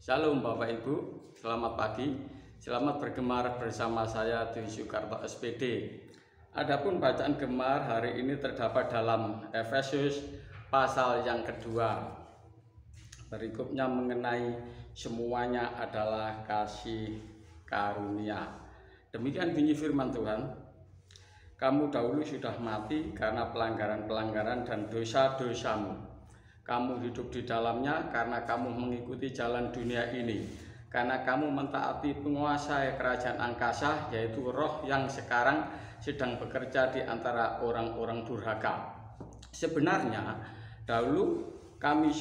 Shalom Bapak Ibu, selamat pagi. Selamat bergemar bersama saya Dwi Soekarto SPD. Adapun bacaan gemar hari ini terdapat dalam Efesus pasal yang kedua. Berikutnya mengenai semuanya adalah kasih karunia. Demikian bunyi firman Tuhan. Kamu dahulu sudah mati karena pelanggaran-pelanggaran dan dosa-dosamu. Kamu hidup di dalamnya karena kamu mengikuti jalan dunia ini, karena kamu mentaati penguasa kerajaan angkasa, yaitu roh yang sekarang sedang bekerja di antara orang-orang durhaka. Sebenarnya dahulu kami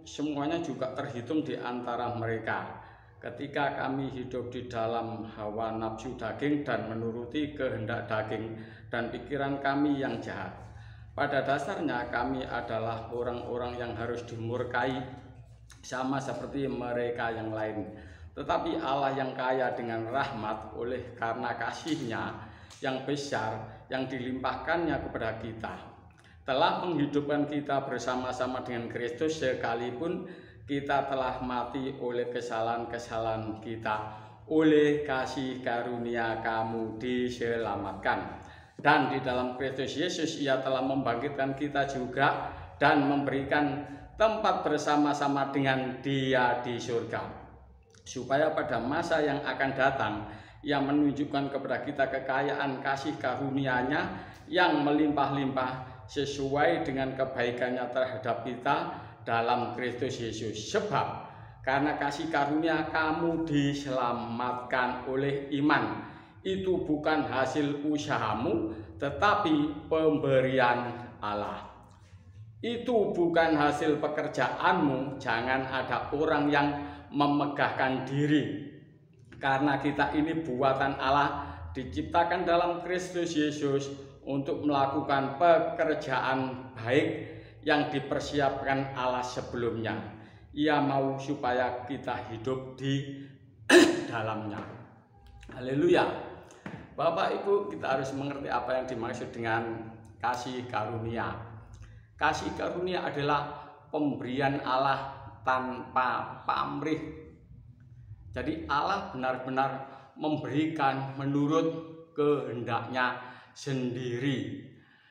semuanya juga terhitung di antara mereka, ketika kami hidup di dalam hawa nafsu daging dan menuruti kehendak daging dan pikiran kami yang jahat. Pada dasarnya kami adalah orang-orang yang harus dimurkai sama seperti mereka yang lain. Tetapi Allah yang kaya dengan rahmat oleh karena kasih-Nya yang besar yang dilimpahkannya kepada kita, telah menghidupkan kita bersama-sama dengan Kristus sekalipun kita telah mati oleh kesalahan-kesalahan kita. Oleh kasih karunia kamu diselamatkan. Dan di dalam Kristus Yesus Ia telah membangkitkan kita juga dan memberikan tempat bersama-sama dengan Dia di surga, supaya pada masa yang akan datang Ia menunjukkan kepada kita kekayaan kasih karunia-Nya yang melimpah-limpah sesuai dengan kebaikan-Nya terhadap kita dalam Kristus Yesus. Sebab karena kasih karunia kamu diselamatkan oleh iman. Itu bukan hasil usahamu, tetapi pemberian Allah. Itu bukan hasil pekerjaanmu. Jangan ada orang yang memegahkan diri, karena kita ini buatan Allah, diciptakan dalam Kristus Yesus untuk melakukan pekerjaan baik yang dipersiapkan Allah sebelumnya. Ia mau supaya kita hidup di dalamnya. Haleluya. Bapak Ibu, kita harus mengerti apa yang dimaksud dengan kasih karunia. Kasih karunia adalah pemberian Allah tanpa pamrih. Jadi Allah benar-benar memberikan menurut kehendak-Nya sendiri.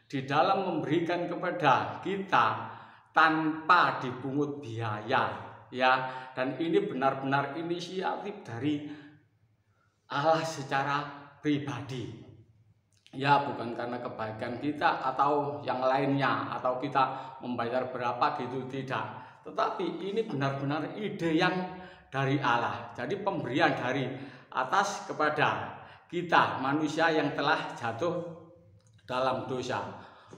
Di dalam memberikan kepada kita tanpa dipungut biaya, ya. Dan ini benar-benar inisiatif dari Allah secara pribadi, ya, bukan karena kebaikan kita atau yang lainnya, atau kita membayar berapa gitu, tidak. Tetapi ini benar-benar ide yang dari Allah. Jadi pemberian dari atas kepada kita manusia yang telah jatuh dalam dosa.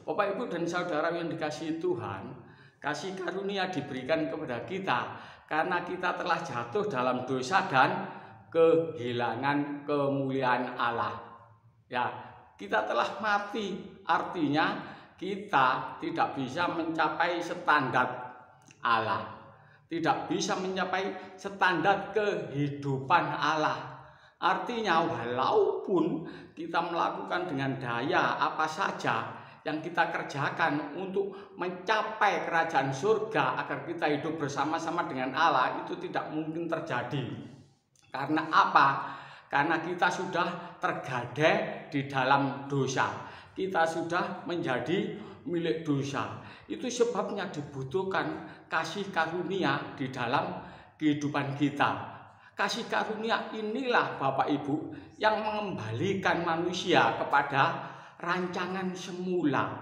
Bapak Ibu dan saudara yang dikasihi Tuhan, kasih karunia diberikan kepada kita karena kita telah jatuh dalam dosa dan kehilangan kemuliaan Allah. Ya, kita telah mati, artinya kita tidak bisa mencapai standar Allah, tidak bisa mencapai standar kehidupan Allah. Artinya walaupun kita melakukan dengan daya apa saja yang kita kerjakan untuk mencapai kerajaan surga agar kita hidup bersama-sama dengan Allah, itu tidak mungkin terjadi. Karena apa? Karena kita sudah tergadai di dalam dosa. Kita sudah menjadi milik dosa. Itu sebabnya dibutuhkan kasih karunia di dalam kehidupan kita. Kasih karunia inilah Bapak Ibu yang mengembalikan manusia kepada rancangan semula.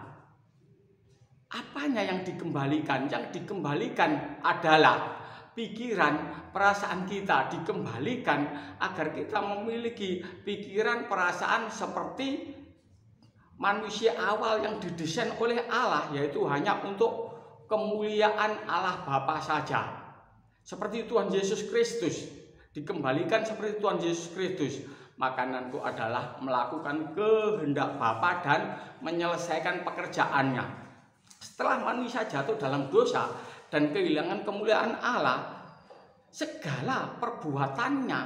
Apanya yang dikembalikan? Yang dikembalikan adalah pikiran, perasaan kita dikembalikan agar kita memiliki pikiran, perasaan seperti manusia awal yang didesain oleh Allah, yaitu hanya untuk kemuliaan Allah Bapa saja. Seperti Tuhan Yesus Kristus, dikembalikan seperti Tuhan Yesus Kristus. Makananku adalah melakukan kehendak Bapa dan menyelesaikan pekerjaannya. Setelah manusia jatuh dalam dosa dan kehilangan kemuliaan Allah, segala perbuatannya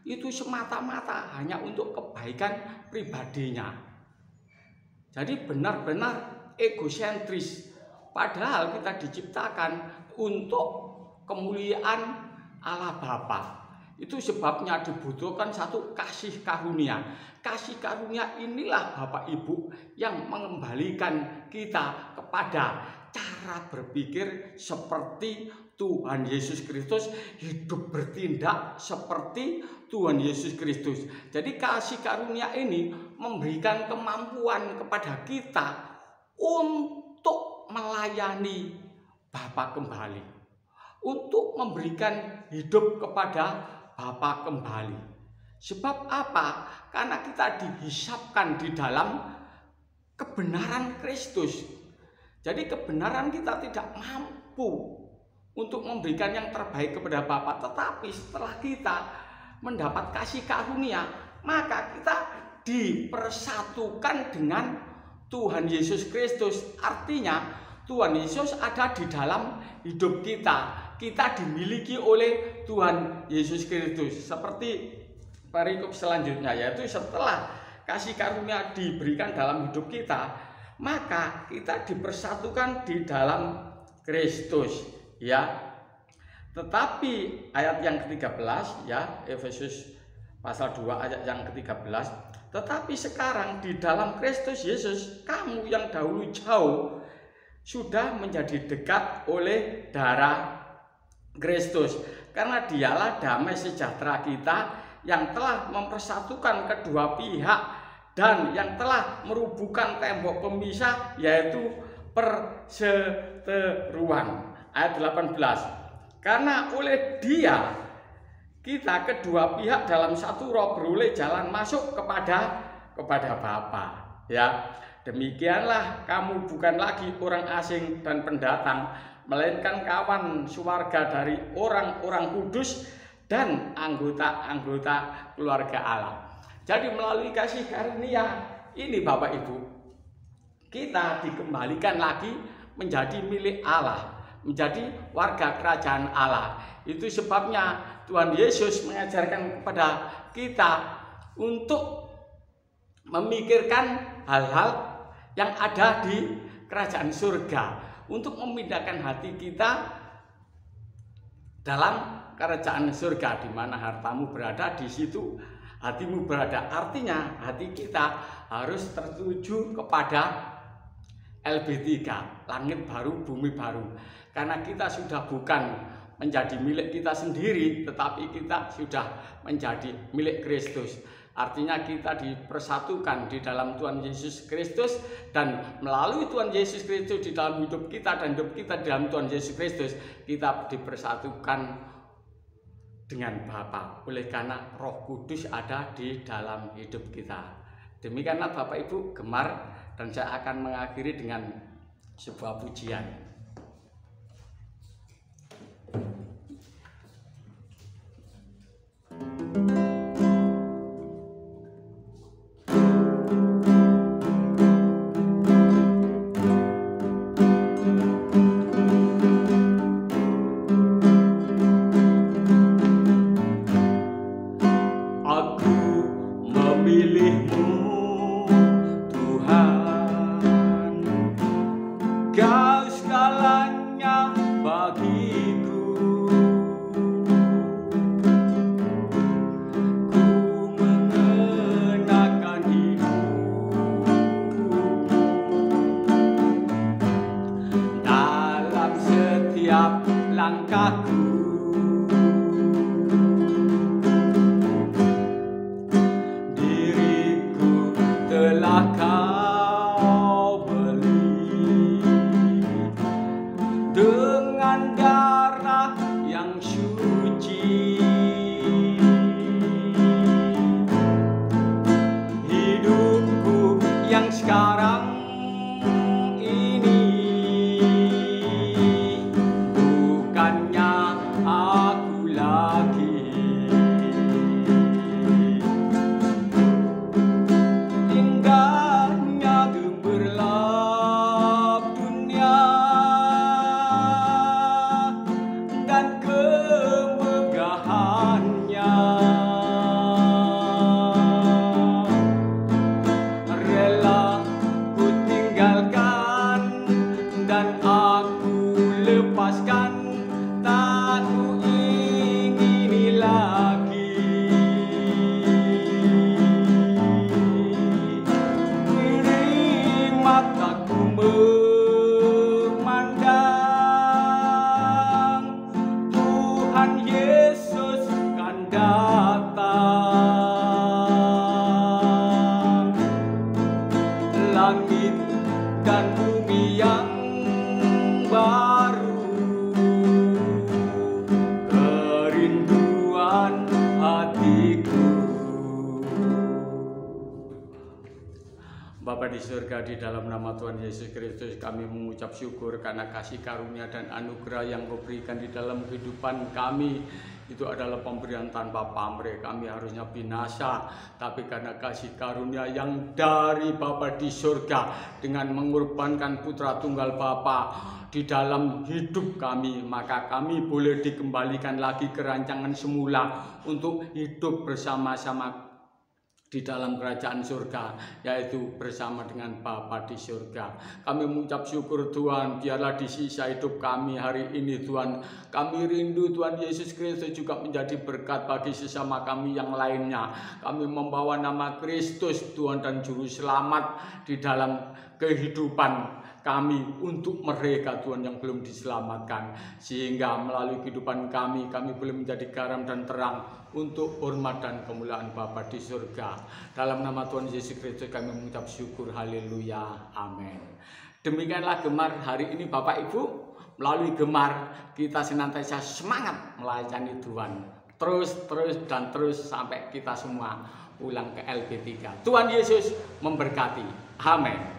itu semata-mata hanya untuk kebaikan pribadinya. Jadi benar-benar egosentris. Padahal kita diciptakan untuk kemuliaan Allah Bapa. Itu sebabnya dibutuhkan satu kasih karunia. Kasih karunia inilah Bapak Ibu yang mengembalikan kita kepada cara berpikir seperti Tuhan Yesus Kristus, hidup bertindak seperti Tuhan Yesus Kristus. Jadi kasih karunia ini memberikan kemampuan kepada kita untuk melayani Bapa kembali, untuk memberikan hidup kepada Bapa kembali. Sebab apa? Karena kita dihisapkan di dalam kebenaran Kristus. Jadi kebenaran kita tidak mampu untuk memberikan yang terbaik kepada Bapa. Tetapi setelah kita mendapat kasih karunia, maka kita dipersatukan dengan Tuhan Yesus Kristus. Artinya Tuhan Yesus ada di dalam hidup kita. Kita dimiliki oleh Tuhan Yesus Kristus. Seperti perikop selanjutnya, yaitu setelah kasih karunia diberikan dalam hidup kita, maka kita dipersatukan di dalam Kristus, ya. Tetapi ayat yang ke-13, ya, Efesus pasal 2 ayat yang ke-13, tetapi sekarang di dalam Kristus Yesus, kamu yang dahulu jauh sudah menjadi dekat oleh darah Kristus, karena dialah damai sejahtera kita yang telah mempersatukan kedua pihak dan yang telah merubuhkan tembok pemisah, yaitu perseteruan. Ayat 18, karena oleh Dia kita kedua pihak dalam satu roh beroleh jalan masuk kepada Bapa, ya. Demikianlah kamu bukan lagi orang asing dan pendatang, melainkan kawan sewarga dari orang-orang kudus dan anggota-anggota keluarga Allah. Jadi melalui kasih karunia ini Bapak Ibu, kita dikembalikan lagi menjadi milik Allah, menjadi warga kerajaan Allah. Itu sebabnya Tuhan Yesus mengajarkan kepada kita untuk memikirkan hal-hal yang ada di kerajaan surga, untuk memindahkan hati kita dalam kerajaan surga. Di mana hartamu berada, di situ hatimu berada. Artinya hati kita harus tertuju kepada LB3, langit baru, bumi baru. Karena kita sudah bukan menjadi milik kita sendiri, tetapi kita sudah menjadi milik Kristus. Artinya kita dipersatukan di dalam Tuhan Yesus Kristus, dan melalui Tuhan Yesus Kristus di dalam hidup kita dan hidup kita di dalam Tuhan Yesus Kristus, kita dipersatukan dengan Bapa. Oleh karena Roh Kudus ada di dalam hidup kita. Demikianlah Bapak Ibu Gemar, dan saya akan mengakhiri dengan sebuah pujian. Tuhan Yesus kan datang. Langit dan bumi yang baru, kerinduan hatiku. Bapa di surga, di dalam nama Tuhan Yesus Kristus kami mengucap syukur karena kasih karunia dan anugerah yang Kau berikan di dalam kehidupan kami. Itu adalah pemberian tanpa pamrih. Kami harusnya binasa, tapi karena kasih karunia yang dari Bapa di surga, dengan mengorbankan putra tunggal Bapa di dalam hidup kami, maka kami boleh dikembalikan lagi ke rancangan semula untuk hidup bersama-sama di dalam kerajaan surga, yaitu bersama dengan Bapa di surga. Kami mengucap syukur Tuhan, biarlah di sisa hidup kami hari ini Tuhan, kami rindu Tuhan Yesus Kristus juga menjadi berkat bagi sesama kami yang lainnya. Kami membawa nama Kristus Tuhan dan Juru Selamat di dalam kehidupan kami untuk mereka Tuhan yang belum diselamatkan, sehingga melalui kehidupan kami boleh menjadi garam dan terang untuk hormat dan kemuliaan Bapa di surga. Dalam nama Tuhan Yesus Kristus kami mengucap syukur, haleluya, amin. Demikianlah Gemar hari ini Bapak Ibu. Melalui Gemar kita senantiasa semangat melayani Tuhan, terus dan terus sampai kita semua pulang ke LB3. Tuhan Yesus memberkati, amin.